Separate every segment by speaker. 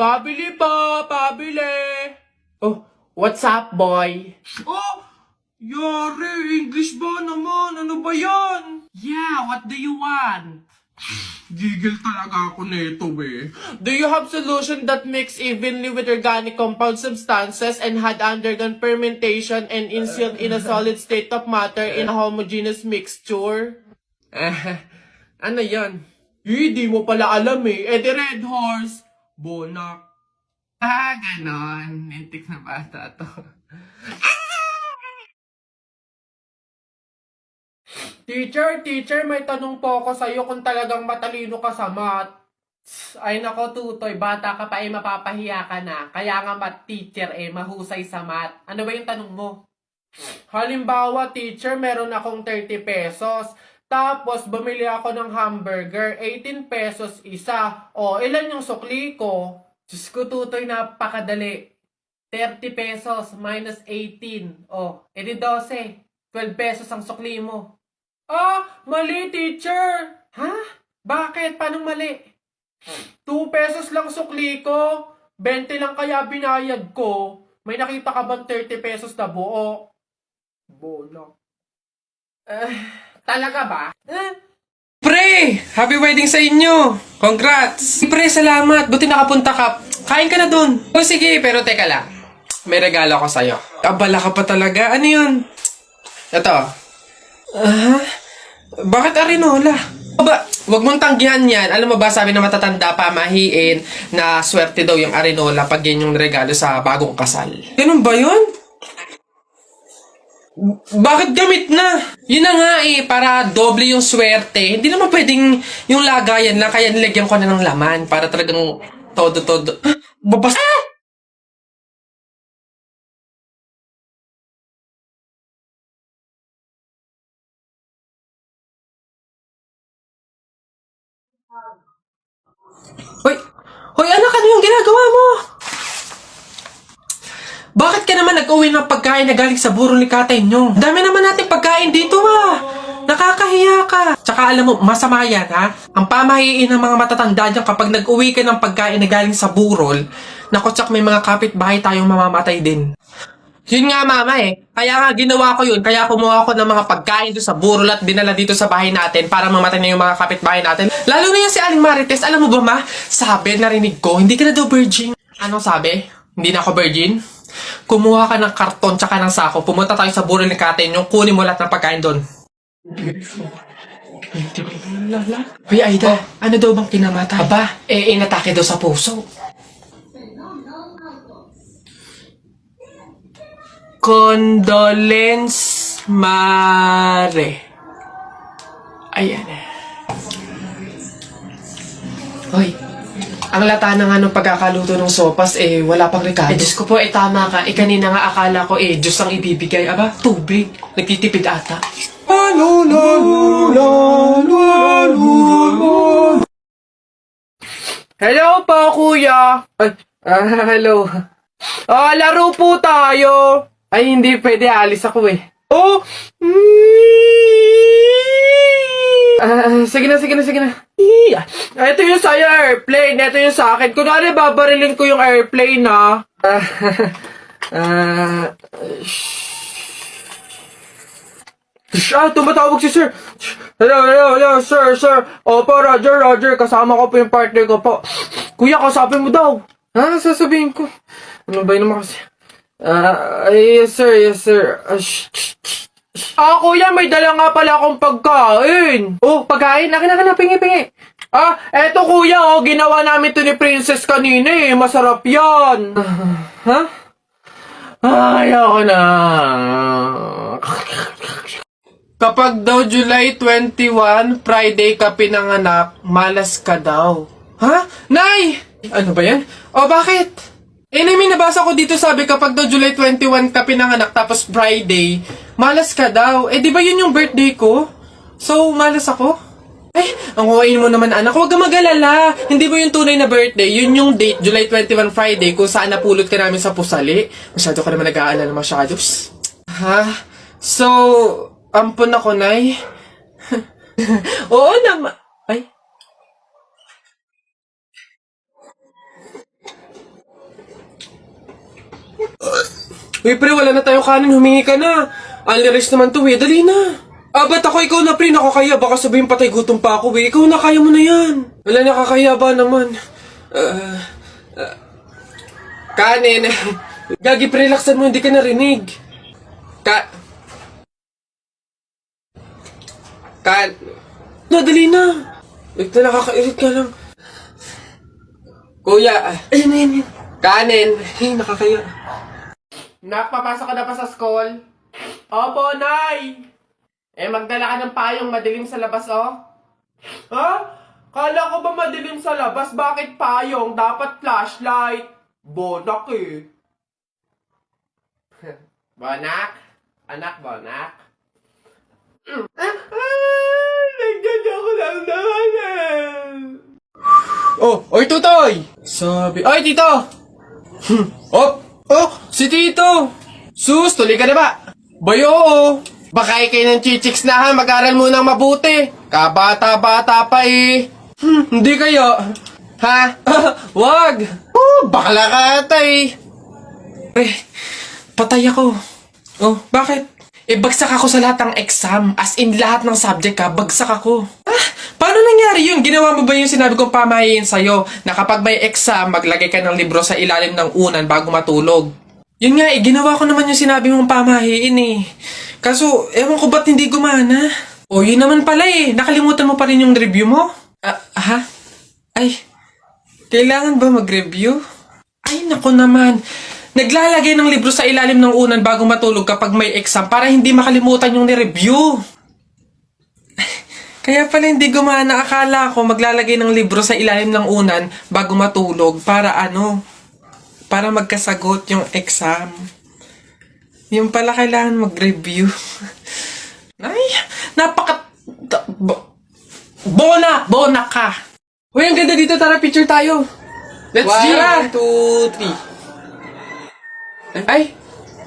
Speaker 1: Pabili po, pabili. Oh, what's up, boy? Oh, yari, English ba naman? Ano ba yan? Yeah, what do you want? Gigil talaga ako nito eh. Do you have solution that mix evenly with organic compound substances and had undergone fermentation and instilled in a solid state of matter in a homogeneous mixture? Ano yan? Di mo pala alam eh. The Red Horse. Bonak. Ganon. Nentik na bata to. Teacher, may tanong po ako sa'yo kung talagang matalino ka sa math. Ay nako, Tutoy, bata ka pa mapapahiya ka na. Kaya nga math teacher mahusay sa math. Ano ba yung tanong mo? Halimbawa, teacher, meron akong 30 pesos. Tapos, bumili ako ng hamburger, 18 pesos isa. O, ilan yung sukli ko? Diyos ko, Tutoy, napakadali. 30 pesos minus 18. O, edi 12. 12 pesos ang sukli mo. Mali, teacher. Ha? Bakit? Paano mali? 2 pesos lang sukli ko. 20 lang kaya binayad ko. May nakita ka bang 30 pesos na buo? Bola. Talaga ba?
Speaker 2: Pre! Happy wedding sa inyo! Congrats! Pre, salamat! Buti nakapunta ka. Kain ka na dun. O sige, pero teka lang. May regalo ako sa'yo. Abala ka pa talaga. Ano yun? Ito. Bakit arinola? Wag mong tanggihan yan. Alam mo ba, sabi na matatanda pamahiin na swerte daw yung arinola pag yan yung regalo sa bagong kasal. Ganun ba yun? Bakit gamit na? Yun na nga para doble yung swerte. Hindi naman pwedeng yung lagayan lang, kaya nilagyan ko na ng laman para talagang todo-todo. Babas... Hoy anak, ano yung ginagawa mo? Bakit ka naman nag-uwi ng pagkain na galing sa burol ni Katay nyo? Dami naman natin pagkain dito Nakakahiya ka. Tsaka alam mo, masama yan Ang pamahiin ng mga matatanda dyan kapag nag-uwi ka ng pagkain na galing sa burol, naku, tsak may mga kapitbahay tayong mamamatay din. Yun nga mama Kaya nga ginawa ko yun. Kaya kumuha ko ng mga pagkain doon sa burol at dinala dito sa bahay natin para mamatay na yung mga kapitbahay natin. Lalo na yan si Aling Marites. Alam mo ba ma? Sabi, narinig ko, hindi ka na daw virgin. Anong sabi? Hindi na ako virgin? Kumuha ka ng karton tsaka ng sako. Pumunta tayo sa burol ni Katay nyo. Kunin mo lahat ng pagkain doon. Hoy Aida, ano daw bang kinamatay? Aba, inatake daw sa puso. Condolence Mare. Ayan Hoy, ang lata na nga ng pagkakaluto ng sopas wala pang rekado. Diyos ko po, tama ka. Kanina nga akala ko Diyos ang ibibigay. Aba, tubig. Nagtitipid ata.
Speaker 1: Hello po, kuya.
Speaker 2: Hello.
Speaker 1: Laro po tayo.
Speaker 2: Ay, hindi pwede. Alis ako Sige na.
Speaker 1: Ito yung sa'yo, airplane. Ito yung sa akin. Kunwari, babarilin ko yung airplane, tumatawag si sir. Hello, sir. Opo, Roger. Kasama ko po yung partner ko po. Kuya, kasapin mo daw.
Speaker 2: Sasabihin ko. Ano ba yun naman kasi? Yes, sir.
Speaker 1: Kuya, may dala nga pala akong pagkain.
Speaker 2: Oh, pagkain? Akin, pingi.
Speaker 1: Eto kuya, ginawa namin to ni Princess kanina Masarap yan.
Speaker 2: Ayoko na. Kapag daw July 21, Friday ka pinanganak, malas ka daw. Nay! Ano ba yan? Bakit? May nabasa ko dito sabi kapag daw July 21 ka pinanganak tapos Friday, malas ka daw. Di ba yun yung birthday ko? So, malas ako? Ang huwain mo naman anak, huwag ka mag-alala. Hindi mo yung tunay na birthday, yun yung date, July 21 Friday, kung saan napulot ka namin sa pusali. Masyado ka naman nag-aalala masyados. So, ampun ako, Nay. Oo naman. Uy, pre, wala na tayong kanin. Humingi ka na. Only rice naman to, eh. Dali na. Ba't ako? Ikaw na, pre. Nakakaya. Baka sabihin patay gutom pa ako, eh. Ikaw na, kaya mo na yan. Wala, nakakaya ba naman? Kanin. Gagi, pre, relaxan mo. Hindi ka narinig. No, dali na. Wait na, nakakairit ka lang. Kuya, ayun. Kanin. Ay, nakakaya.
Speaker 1: Nak, papasok ka na pa sa school? Opo, Nay! Magdala ka ng payong madilim sa labas, oh. Ha? Kala ko ba madilim sa labas? Bakit payong? Dapat flashlight. Bonak eh. Bonak? Anak, Bonak? Nandiyan ako lang naman
Speaker 2: Oy, Tutoy! Sabi, oy, Tito! Si Tito! Sus, tuloy ka na ba? Bayo, oo. Baka kayo ng chichiks na ha, mag-aral mo ng mabuti. Kabata-bata pa eh. Hindi kayo. Ha? Wag! Bakla ka ata eh. Patay ako. Bakit? Bagsak ako sa lahat ng exam. As in, lahat ng subject ka, bagsak ako. Paano nangyari yun? Ginawa mo ba yung sinabi kong pamahiin sa'yo na kapag may exam, maglagay ka ng libro sa ilalim ng unan bago matulog? Yun nga ginawa ko naman yung sinabi mong pamahiin eh. Kaso, ewan ko ba't hindi gumana? Yun naman pala eh. Nakalimutan mo pa rin yung review mo? Ha? Ay, kailangan ba mag-review? Ay, naku naman. Naglalagay ng libro sa ilalim ng unan bago matulog kapag may exam para hindi makalimutan yung ni-review. Kaya pala hindi gumana. Akala ko maglalagay ng libro sa ilalim ng unan bago matulog para para magkasagot yung exam. Yung pala kailangan mag-review. Ay, Bona ka! Uy, ang ganda dito. Tara, picture tayo. Let's do it. 1, 2, 3. Ay,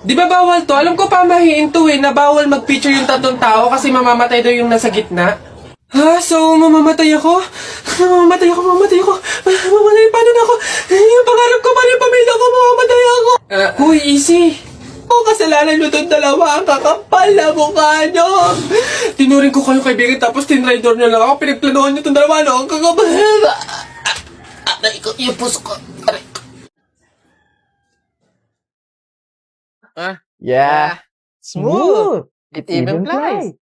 Speaker 2: di ba bawal to? Alam ko pamahiin to na bawal mag-picture yung tatlong tao kasi mamamatay daw yung nasa gitna. Ha? So, mamamatay ako? Mamamatay ako. Mamamatay, paano na ako? Yung pangarap ko, paano yung pamilya ko? Mamamatay ako. Huy, easy. Kasalanan nyo itong dalawa. Ang kakapal na mukha nyo. Tinuring ko kayo kaibigan tapos tinraidor nyo lang ako. Pinagplanohan nyo itong dalawa, no? Ang kakapal. Naikot yung puso ko.
Speaker 3: Yeah. Smooth. It even flies.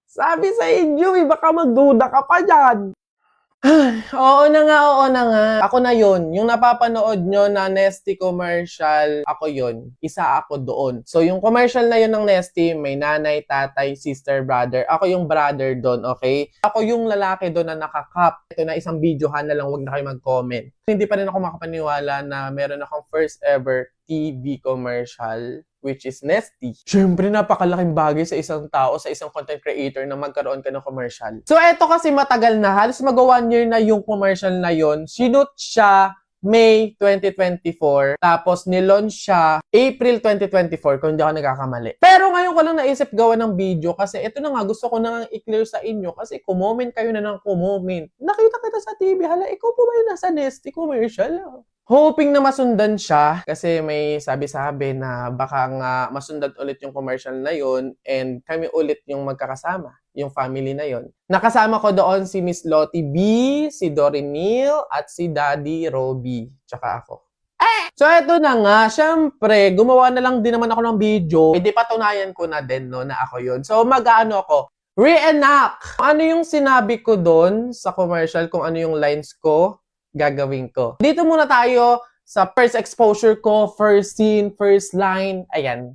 Speaker 3: Sabi sa inyo, baka magduda ka pa dyan. Oo na nga. Ako na yun. Yung napapanood nyo na Nesty commercial, ako yun. Isa ako doon. So, yung commercial na yun ng Nesty, may nanay, tatay, sister, brother. Ako yung brother doon, okay? Ako yung lalaki doon na nakakap. Ito na isang videohan na lang, wag na kayo mag-comment. Hindi pa rin ako makapaniwala na meron akong first ever TV commercial, which is Nesty. Siyempre, napakalaking bagay sa isang tao, sa isang content creator na magkaroon ka ng commercial. So, eto kasi matagal na. Halos mag-1 year na yung commercial na yon. Sinut siya May 2024. Tapos, nilaunch siya April 2024, kung hindi ako nagkakamali. Pero ngayon ko lang naisip gawa ng video kasi ito na nga, gusto ko na nga i-clear sa inyo kasi kumoment kayo na ng kumoment. Nakita kita sa TV, hala, ikaw po ba yung nasa Nesty commercial? Hoping na masundan siya kasi may sabi-sabi na baka nga masundan ulit yung commercial na yun and kami ulit yung magkakasama, yung family na yun. Nakasama ko doon si Miss Lottie B, si Dory Neal, at si Daddy Roby, tsaka ako. So, eto na nga, syempre, gumawa na lang din naman ako ng video. Hindi patunayan ko na din, no, na ako yun. So, mag-ano ako, reenact. Ano yung sinabi ko doon sa commercial, kung ano yung lines ko, gagawin ko. Dito muna tayo sa first exposure ko, first scene, first line. Ayan.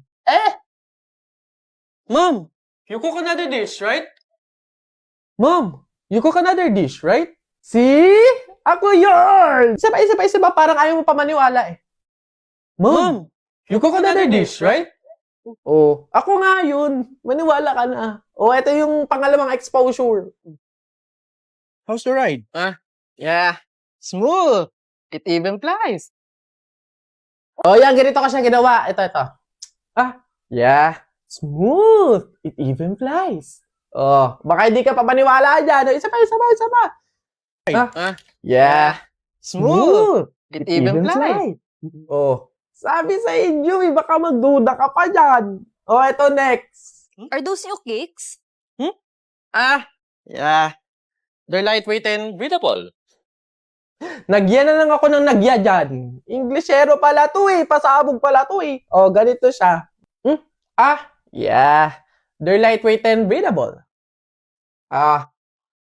Speaker 3: Mom, you cook another dish, right? Mom, you cook another dish, right? See? Ako yun! Isa pa, parang ayaw mo pa maniwala eh. Mom, you cook another dish, right? Oh, ako nga yun. Maniwala ka na. Oh, ito yung pangalawang exposure.
Speaker 4: How's the ride?
Speaker 3: Yeah.
Speaker 4: Smooth. It even flies.
Speaker 3: Oh, yan. Ganito ko siya ginawa. Ito. Yeah. Smooth. It even flies. Oh, baka hindi ka pa maniwala dyan. Isa pa. Yeah.
Speaker 4: Smooth. It even flies.
Speaker 3: Oh, Sabi sa inyo, baka magduda ka pa dyan. O, eto next.
Speaker 5: Are those new cakes?
Speaker 4: Yeah. They're lightweight and breathable.
Speaker 3: Nagyan na lang ako ng nagya dyan. Englishero pala to pasabog pala to O, ganito siya. Yeah. They're lightweight and breathable.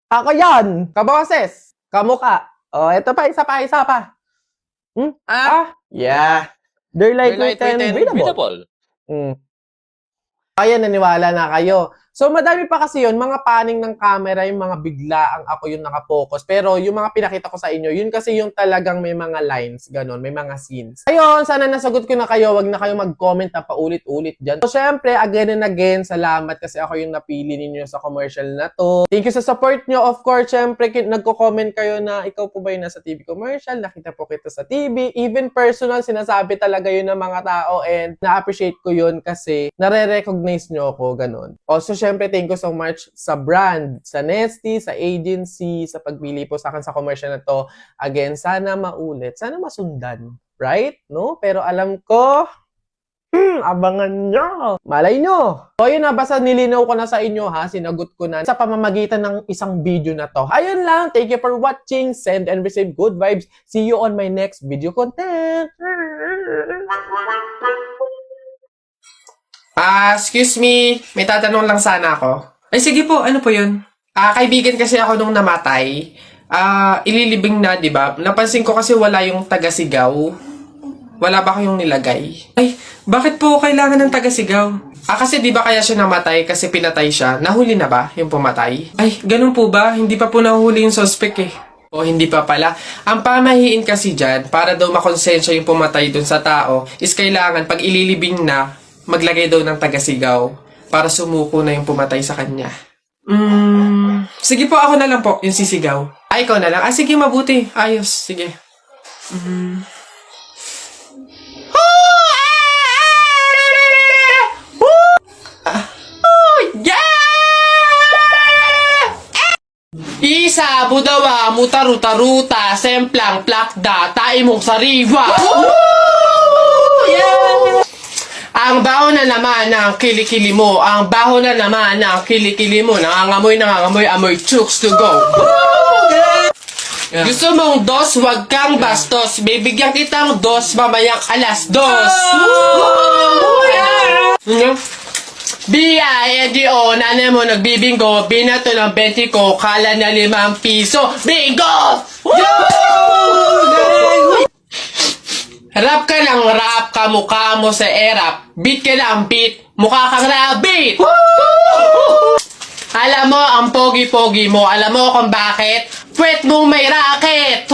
Speaker 3: Ako yan. Kaboses. Kamuka. O, eto pa, isa pa. Yeah. They're
Speaker 4: They're
Speaker 3: lightweight and breathable.
Speaker 4: breathable.
Speaker 3: Kaya naniwala na kayo. So, madami pa kasi yun, mga paning ng camera, yung mga biglaang ako yung nakapokus. Pero yung mga pinakita ko sa inyo, yun kasi yung talagang may mga lines, ganon, may mga scenes. Ayun, sana nasagot ko na kayo, wag na kayo mag-comment na paulit-ulit dyan. So, syempre, again and again, salamat kasi ako yung napili ninyo sa commercial na to. Thank you sa support nyo. Of course, syempre, nagko-comment kayo na ikaw po ba yung nasa TV commercial? Nakita po kita sa TV. Even personal, sinasabi talaga yun ng mga tao and na-appreciate ko yun kasi nare-recognize nyo ako, ganon. Also, syempre, thank you so much sa brand, sa Nesty, sa agency, sa pagpili po sa akin sa commercial na to. Again, sana maulit, sana masundan. Right? No? Pero alam ko, abangan nyo. Malay nyo. So, yun na, basta nilinaw ko na sa inyo ha, sinagot ko na sa pamamagitan ng isang video na to. Ayun lang, thank you for watching, send and receive good vibes. See you on my next video content.
Speaker 2: Excuse me. May tatanong lang sana ako. Ay, sige po. Ano po yun? Kaibigan kasi ako nung namatay. Ililibing na, di ba? Napansin ko kasi wala yung taga-sigaw. Wala ba kayong nilagay? Ay, bakit po kailangan ng taga-sigaw? Kasi di ba kaya siya namatay kasi pinatay siya? Nahuli na ba yung pumatay? Ay, ganun po ba? Hindi pa po nahuli yung suspect eh. O hindi pa pala. Ang pamahiin kasi dyan, para daw makonsensya yung pumatay dun sa tao, is kailangan pag ililibing na, maglagay daw ng taga-sigaw para sumuko na yung pumatay sa kanya. Sige po, ako na lang po, yung sisigaw. Ikaw na lang. Sige, mabuti. Ayos, sige. Isa, budawa, mutaruta-ruta, semplang, plakda, taimong sariwa. Ang baho na naman ng kilikili mo. Ang baho na naman ng kilikili mo. Nangangamoy, amoy chooks to go. Gusto mong dos, wag kang bastos. Bibigyan kitang dos, mamayang alas dos. B-I-N-D-O, nanay mo nagbibingo, binato ng 20 ko, kala na 5 piso. Bingo! Rap ka ng rap, kamukha mo sa erap. Beat ka ng beat, mukha kang rabbit. Alam mo, ang pogi-pogi mo, alam mo kung bakit? Puwet mong may racket.